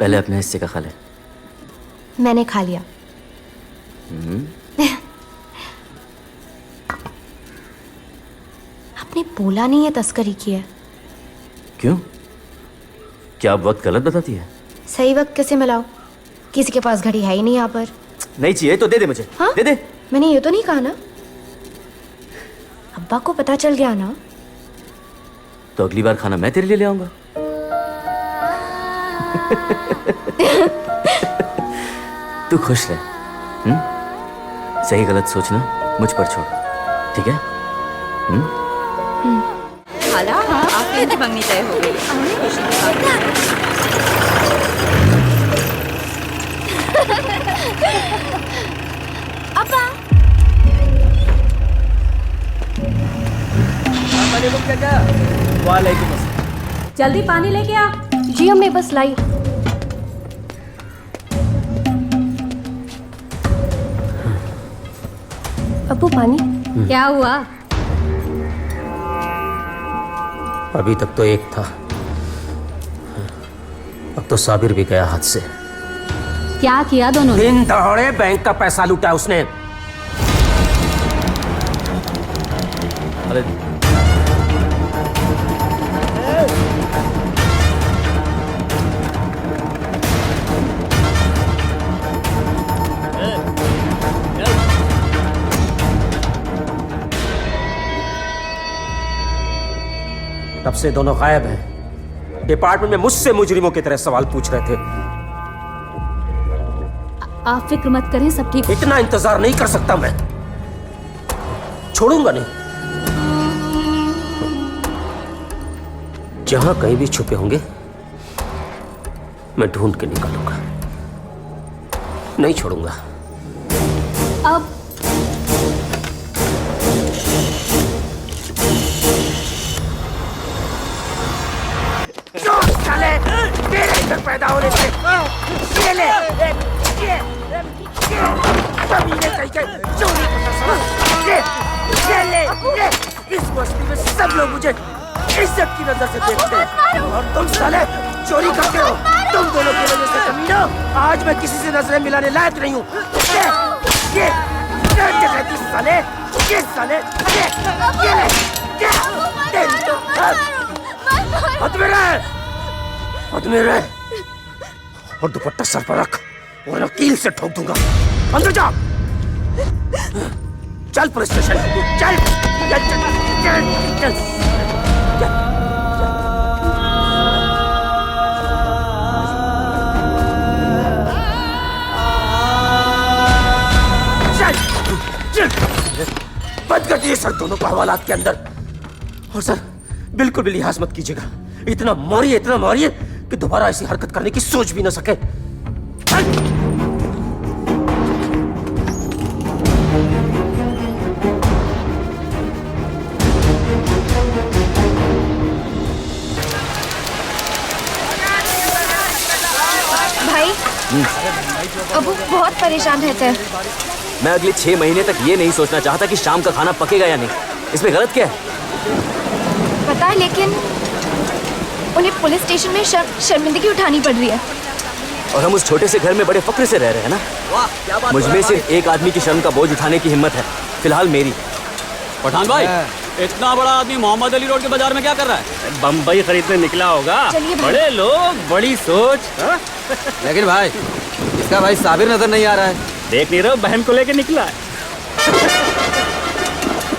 पहले अपने हिस्से का खा ले। मैंने खा लिया। आपने बोला नहीं है तस्करी की है। क्यों? क्या आप वक्त गलत बताती है? सही वक्त कैसे मिलाओ? किसी के पास घड़ी है ही नहीं यहाँ पर। नहीं चाहिए तो दे दे मुझे। हाँ? दे दे। मैंने ये तो नहीं कहा ना। अब्बा को पता चल गया ना तो अगली बार खाना मैं तेरे लिए ले आऊंगा। तू खुश रह। सही गलत सोचना मुझ पर छोड़, ठीक है? खाला, आपकी भी मंगनी तय हो गई। अब्बा। वालेकुम अस्सलाम। जल्दी पानी लेके आ। जी अम्मी, बस लाई। अब्बू पानी। क्या हुआ? अभी तक तो एक था, अब तो साबिर भी गया हाथ से। क्या किया दोनों ने? दिन दहाड़े बैंक का पैसा लूटा उसने। अरे तब से दोनों गायब हैं। डिपार्टमेंट में मुझसे मुजरिमों की तरह सवाल पूछ रहे थे। आप फिक्र मत करें, सब ठीक। इतना इंतजार नहीं कर सकता मैं, छोड़ूंगा नहीं। जहां कहीं भी छुपे होंगे मैं ढूंढ के निकालूंगा, नहीं छोड़ूंगा। अब तेरे इधर पैदा होने से ये ले, कमीने कहीं के चोरी करता साला। ये ले, इस बस्ती में सब लोग मुझे इज्जत की नजर से देखते हैं और तुम साले चोरी करते हो। तुम दोनों की वजह से कमीना आज मैं किसी से नजरें मिलाने लायक नहीं हूँ। ये साले, ये साले, ये ले, तेरी तो हद में रह, हद में रह। और दुपट्टा सर पर रख और कील से ठोक दूंगा। अंदर जा, चल पुलिस स्टेशन, चल चल चल चल चल चल। बंद कर दिए सर दोनों को हवालात के अंदर। और सर बिल्कुल भी लिहाज मत कीजिएगा, इतना मारिए कि दोबारा ऐसी हरकत करने की सोच भी ना सके। भाई, अबू बहुत परेशान रहते हैं। मैं अगले 6 महीने तक ये नहीं सोचना चाहता कि शाम का खाना पकेगा या नहीं। इसमें गलत क्या है? पता है, लेकिन उन्हें पुलिस स्टेशन में शर्मिंदगी उठानी पड़ रही है। और हम उस छोटे से घर में बड़े फक्र से रह रहे हैं ना। मुझमें सिर्फ एक आदमी की शर्म का बोझ उठाने की हिम्मत है, फिलहाल मेरी। पठान भाई, इतना बड़ा आदमी मोहम्मद अली रोड के बाजार में क्या कर रहा है? बम्बई खरीदने निकला होगा। चलिए भाई। बड़े लोग, बड़ी सोच। लेकिन भाई, इसका भाई साबिर नजर नहीं आ रहा है। देख नहीं रहा, बहन को लेके निकला है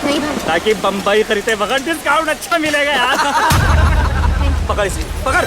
नहीं भाई, ताकि बम्बई खरीदते वक्त डिस्काउंट अच्छा मिलेगा यार। पकड़ इसे, पकड़।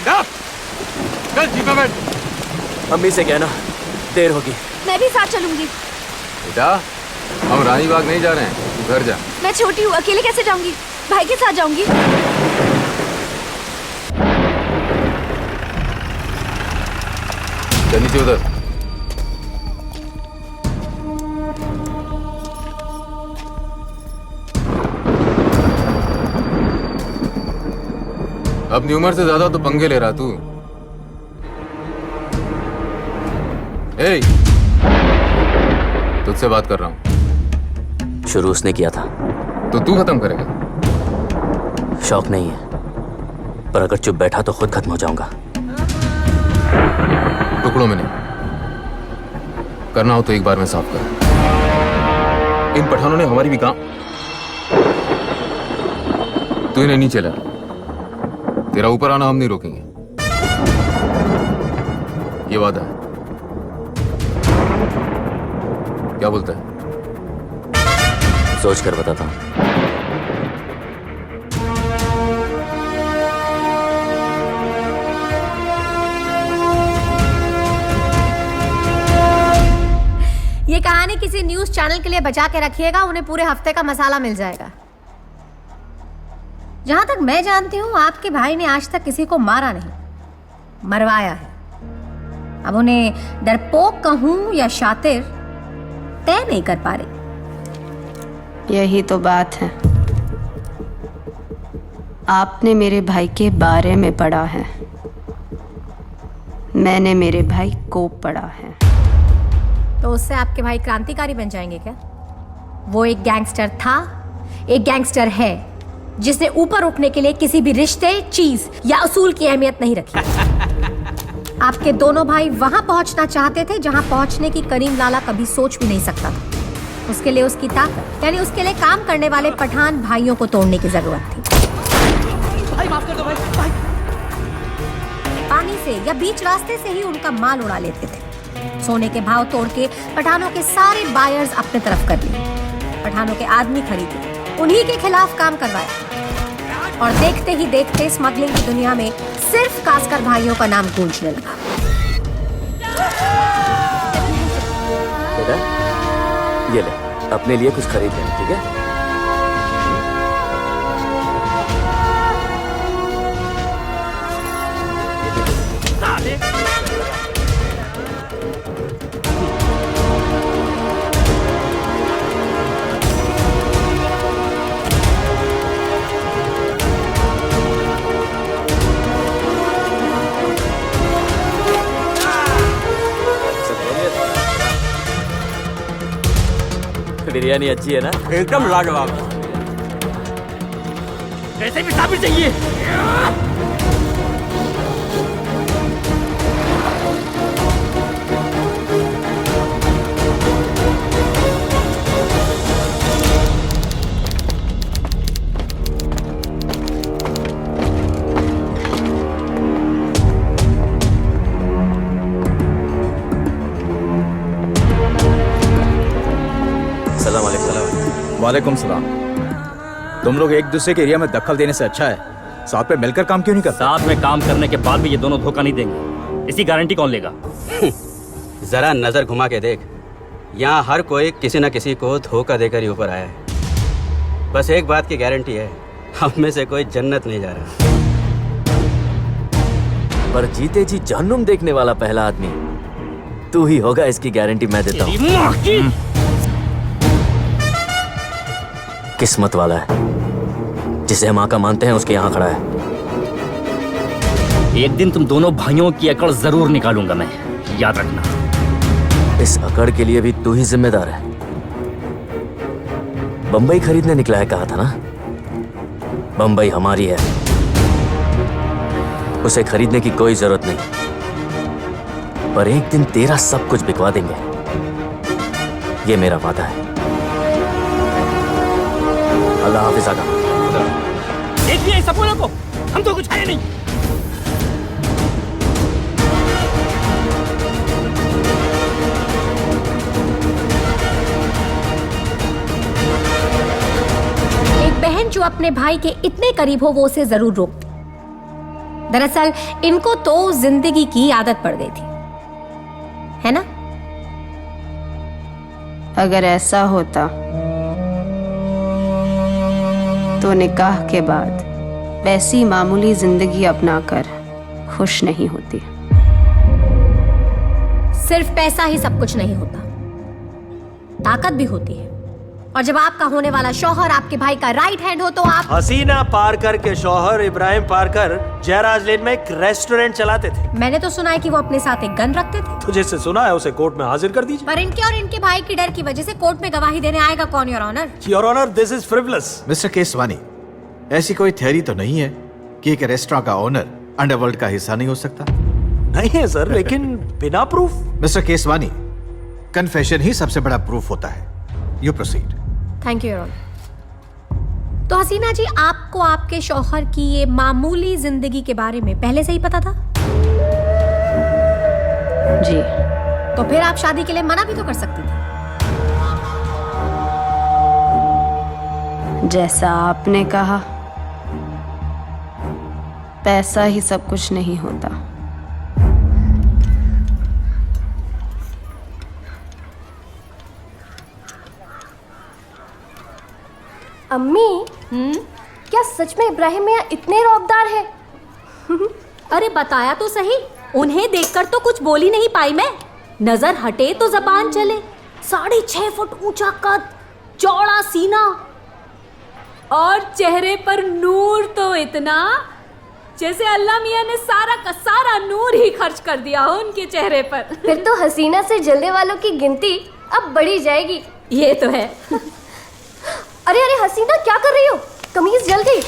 चल जीप में बैठ। अम्मी से कहना देर होगी। मैं भी साथ चलूंगी। बेटा हम रानी बाग नहीं जा रहे हैं, तू घर जा। मैं छोटी हूँ, अकेले कैसे जाऊंगी? भाई के साथ जाऊंगी। चल नीचे उधर। अपनी उम्र से ज्यादा तो पंगे ले रहा तू। ए, तुझसे बात कर रहा हूं। शुरू उसने किया था तो तू खत्म करेगा? शौक नहीं है, पर अगर चुप बैठा तो खुद खत्म हो जाऊंगा। टुकड़ों में नहीं, करना हो तो एक बार में साफ कर। इन पठानों ने हमारी भी काम। तू इन्हें नहीं चला, तेरा ऊपर आना हम नहीं रोकेंगे, ये वादा है। क्या बोलता है? सोच कर बताता हूं। ये कहानी किसी न्यूज चैनल के लिए बचा के रखिएगा, उन्हें पूरे हफ्ते का मसाला मिल जाएगा। जहां तक मैं जानती हूं, आपके भाई ने आज तक किसी को मारा नहीं, मरवाया है। अब उन्हें डरपोक कहूं या शातिर तय नहीं कर पा रही। यही तो बात है, आपने मेरे भाई के बारे में पढ़ा है, मैंने मेरे भाई को पढ़ा है। तो उससे आपके भाई क्रांतिकारी बन जाएंगे क्या? वो एक गैंगस्टर था, एक गैंगस्टर है, जिसने ऊपर उठने के लिए किसी भी रिश्ते, चीज या उसूल की अहमियत नहीं रखी। आपके दोनों भाई वहां पहुंचना चाहते थे जहां पहुंचने की करीम लाला कभी सोच भी नहीं सकता था। उसके लिए उसकी ताकत, यानी उसके लिए काम करने वाले पठान भाइयों को तोड़ने की जरूरत थी। भाई माफ कर दो भाई। पानी से या बीच रास्ते से ही उनका माल उड़ा लेते थे। सोने के भाव तोड़ के पठानों के सारे बायर्स अपने तरफ कर लिए, पठानों के आदमी खरीदे, उन्हीं के खिलाफ काम करवाया, और देखते ही देखते स्मगलिंग की दुनिया में सिर्फ कास्कर भाइयों का नाम गूंजने लगा। बेटा ये ले, अपने लिए कुछ खरीद ले, ठीक है? बिरयानी अच्छी है ना? एकदम लाजवाब। कैसे भी साबित चाहिए। वालेकुम सलाम। तुम लोग एक दूसरे के एरिया में दखल देने से अच्छा है साथ में मिलकर काम क्यों नहीं करते? साथ में काम करने के बाद भी ये दोनों धोखा नहीं देंगे, इसकी गारंटी कौन लेगा? जरा नजर घुमा के देख, यहाँ हर कोई किसी न किसी को धोखा देकर ही ऊपर आया है। बस एक बात की गारंटी है, हम में से कोई जन्नत नहीं जा रहा। पर जीते जी जहन्नुम देखने वाला पहला आदमी तू ही होगा, इसकी गारंटी मैं देता हूँ। किस्मत वाला है, जिसे हम आका मानते हैं उसके यहाँ खड़ा है। एक दिन तुम दोनों भाइयों की अकड़ जरूर निकालूंगा मैं, याद रखना। इस अकड़ के लिए भी तू ही जिम्मेदार है। बंबई खरीदने निकला है कहा था ना? बंबई हमारी है, उसे खरीदने की कोई जरूरत नहीं, पर एक दिन तेरा सब कुछ बिकवा देंगे, ये मेरा वादा है। अल्लाह हाफिज आका। देख लिया सब लोगों को, हम तो कुछ है नहीं। एक बहन जो अपने भाई के इतने करीब हो, वो उसे जरूर रोकती। दरअसल इनको तो जिंदगी की आदत पड़ गई थी, है ना? अगर ऐसा होता तो निकाह के बाद वैसी मामूली जिंदगी अपनाकर खुश नहीं होती। सिर्फ पैसा ही सब कुछ नहीं होता, ताकत भी होती है। और जब आपका होने वाला शौहर आपके भाई का राइट हैंड हो तो आप... हसीना पारकर के शौहर इब्राहिम पारकर जयराज लेन में एक रेस्टोरेंट चलाते थे। मैंने तो सुना है कि वो अपने साथ एक गन रखते थे। तो जिससे सुना है उसे कोर्ट में हाजिर कर दीजिए। पर इनके और इनके भाई की डर की वजह से कोर्ट में गवाही देने आएगा कौन, your honour? Your honour, this is frivolous. Mister Keswani, ऐसी कोई थ्योरी तो नहीं है कि एक रेस्टोरेंट का ओनर अंडरवर्ल्ड का हिस्सा नहीं हो सकता? नहीं है सर, लेकिन बिना प्रूफ। मिस्टर केसवानी, कन्फेशन ही सबसे बड़ा प्रूफ होता है। You proceed. Thank you your honour. तो हसीना जी, आपको आपके शौहर की ये मामूली जिंदगी के बारे में पहले से ही पता था? जी। तो फिर आप शादी के लिए मना भी तो कर सकती थी। जैसा आपने कहा, पैसा ही सब कुछ नहीं होता। अम्मी, क्या सच में इब्राहिम मियां इतने रौबदार हैं? अरे बताया तो सही, उन्हें देखकर तो कुछ बोल ही नहीं पाई मैं। नजर हटे तो जबान चले। 6.5 फुट ऊंचा कद, चौड़ा सीना और चेहरे पर नूर तो इतना जैसे अल्लाह मियां ने सारा का सारा नूर ही खर्च कर दिया हो उनके चेहरे पर। फिर तो हसीना से जलने वालों की गिनती अब बढ़ी जाएगी। ये तो है। अरे अरे हसीना, क्या कर रही हो? कमीज जल गई।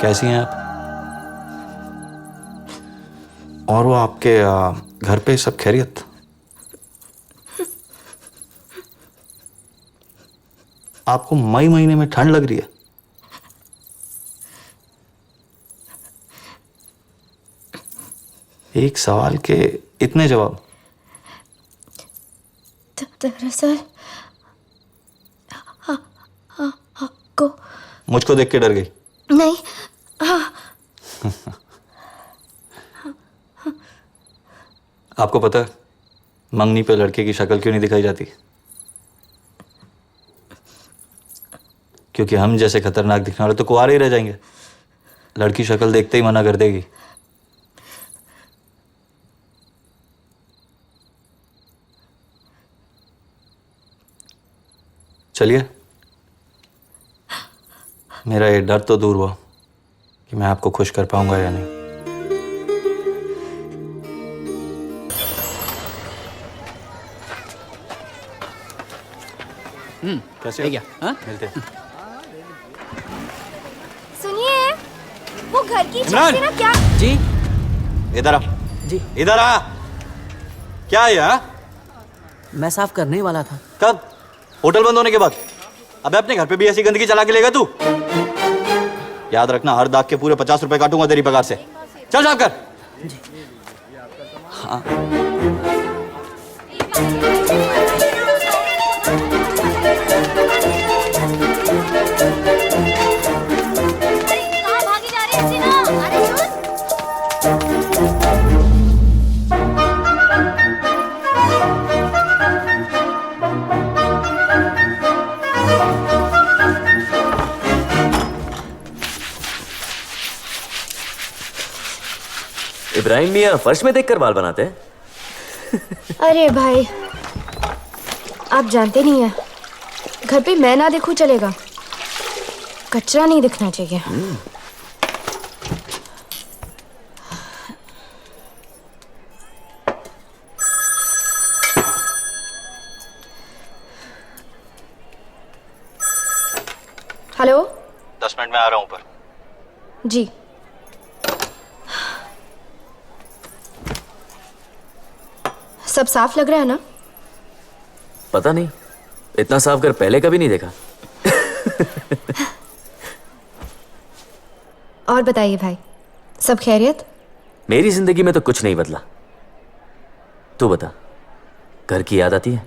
कैसी हैं आप? और वो आपके घर पे सब खैरियत? आपको मई महीने में ठंड लग रही है? एक सवाल के इतने जवाब। दरअसल आपको... मुझको देख के डर गई? नहीं। आपको पता है मंगनी पे लड़के की शक्ल क्यों नहीं दिखाई जाती? क्योंकि हम जैसे खतरनाक दिखने वाले तो कुंवारे ही रह जाएंगे। लड़की शक्ल देखते ही मना कर देगी। चलिए, मेरा ये डर तो दूर हुआ कि मैं आपको खुश कर पाऊंगा या नहीं। कैसे क्या? हाँ? मिलते हैं। सुनिए, वो घर की इमरान! छत से ना क्या... जी इधर आ। जी इधर आ। क्या है यार? मैं साफ करने ही वाला था। कब? होटल बंद होने के बाद? अबे अपने घर पे भी ऐसी गंदगी चला के लेगा तू? याद रखना, हर दाग के पूरे 50 रुपए काटूंगा तेरी पगार से। चल साफ कर। हाँ। कहाँ भागी जा रही है हसीना? अरे सुन। इब्राहिम मियां फर्श में देखकर बाल बनाते हैं। अरे भाई, आप जानते नहीं हैं, घर पे मैं ना देखूं चलेगा, कचरा नहीं दिखना चाहिए। हेलो? 10 मिनट में आ रहा हूं ऊपर। जी। सब साफ लग रहा है ना? पता नहीं, इतना साफ घर पहले कभी नहीं देखा। और बताइए भाई, सब खैरियत? मेरी जिंदगी में तो कुछ नहीं बदला। तू बता, घर की याद आती है?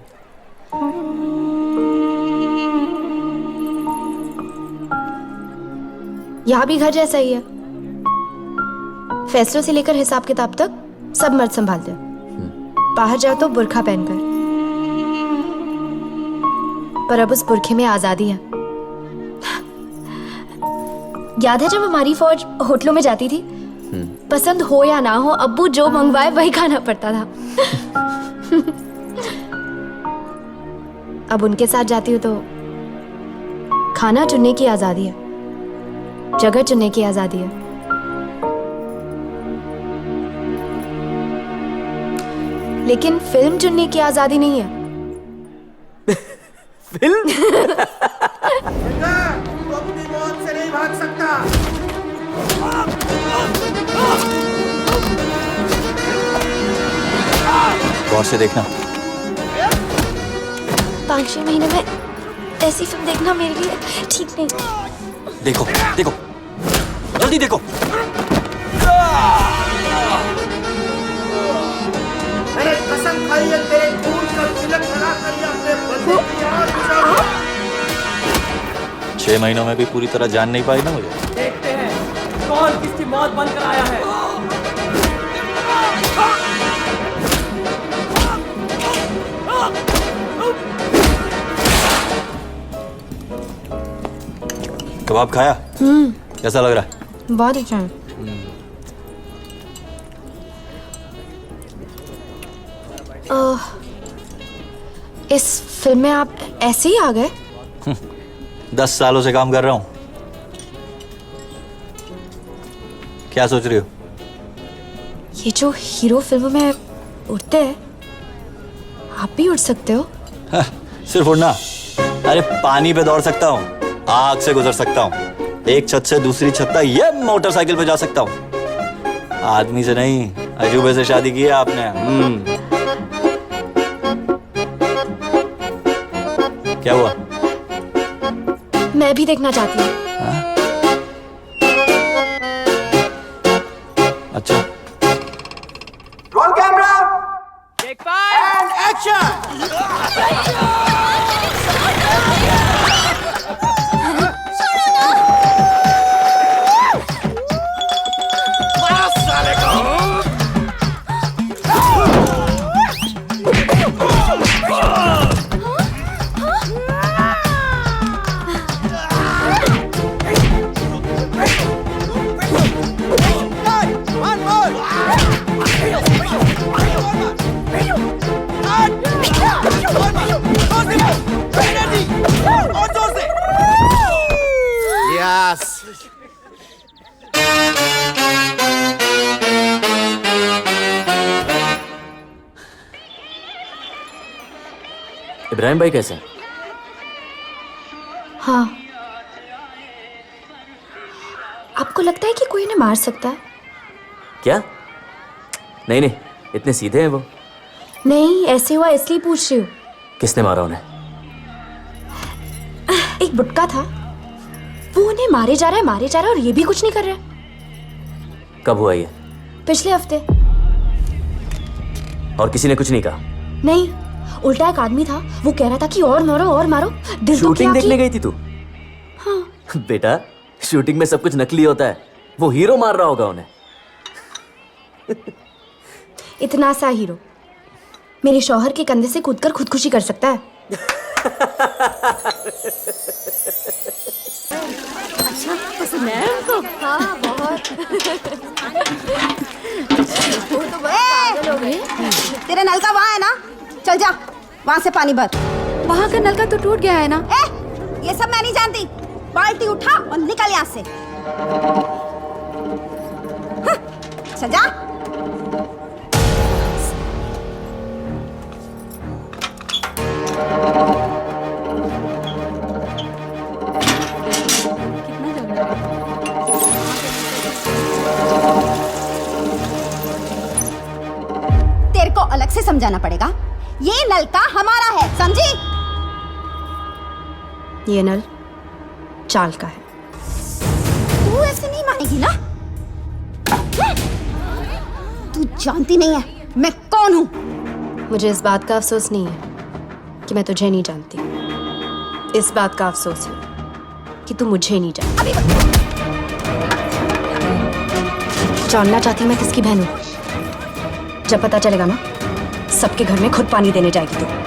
यहाँ भी घर जैसा ही है। फैसलों से लेकर हिसाब किताब तक सब मर्द संभालते हैं। बाहर जाओ तो बुर्खा पहनकर, पर अब उस बुर्खे में आजादी है। याद है जब हमारी फौज होटलों में जाती थी, पसंद हो या ना हो अब्बू जो मंगवाए वही खाना पड़ता था। अब उनके साथ जाती हूँ तो खाना चुनने की आजादी है, जगह चुनने की आजादी है। लेकिन फिल्म चुनने की आजादी नहीं है। फिल्म? तू अपनी मौत से नहीं भाग सकता। गौर से देखना। 5-6 महीने में ऐसी फिल्म देखना मेरे लिए ठीक नहीं। देखो देखो, जल्दी देखो। मैंने कसम खाई है तेरे खून का तिलक लगाकर ये अपने बंदे की आग बुझाऊंगा। 6 महीनों में भी पूरी तरह जान नहीं पाई ना मुझे। देखते हैं कौन किसकी मौत बनकर आया है। कबाब खाया? कैसा लग रहा है? बहुत अच्छा है। इस फिल्म में आप ऐसे ही आ गए? 10 सालों से काम कर रहा हूं। क्या सोच रही हो? ये जो हीरो फिल्म में उड़ते हैं, आप भी उड़ सकते हो? सिर्फ उड़ना? अरे पानी पे दौड़ सकता हूँ, आग से गुजर सकता हूँ, एक छत से दूसरी छत तक ये मोटरसाइकिल पे जा सकता हूँ। आदमी से नहीं, अजूबे से शादी की है आपने। क्या हुआ? मैं भी देखना चाहती हूँ। अच्छा, roll camera, take 5 and action. Ibrahim भाई कैसे हैं? हाँ। आपको लगता है कि कोई इन्हें मार सकता है? क्या? नहीं नहीं, इतने सीधे हैं वो। नहीं, ऐसे हुआ इसलिए पूछ रही हूँ। किसने मारा उन्हें? एक बुटका था, वो उन्हें मारे जा रहा है और ये भी कुछ नहीं कर रहा है। कब हुआ ये? पिछले हफ्ते। और किसी ने कुछ नहीं कहा? नहीं, उल्टा एक आदमी था, वो कह रहा था कि और मारो। दिल तो शूटिंग क्या देखने कि... गई थी तू? हाँ। बेटा, शूटिंग में सब कुछ नकली होता है, वो हीरो मार रहा होगा उन्हें। इतना सा हीरो मेरे शौहर के कंधे से कूदकर खुदकुशी कर सकता है? अच्छा पसंद है उनको? हाँ, बहुत। तेरा नलका वहाँ है ना, चल जा वहाँ से पानी भर। वहाँ का नलका तो टूट गया है ना। ये सब मैं नहीं जानती, बाल्टी उठा और निकल यहाँ से। चल जा। तेरे को अलग से समझाना पड़ेगा, ये नल का हमारा है, समझी? ये नल चाल का है। तू ऐसे नहीं मानेगी ना? तू जानती नहीं है मैं कौन हूँ। मुझे इस बात का अफसोस नहीं है कि मैं तुझे नहीं जानती, इस बात का अफसोस है कि तू मुझे नहीं जानती। जानना चाहती मैं किसकी बहन हूँ? जब पता चलेगा ना, सबके घर में खुद पानी देने जाएगी तू।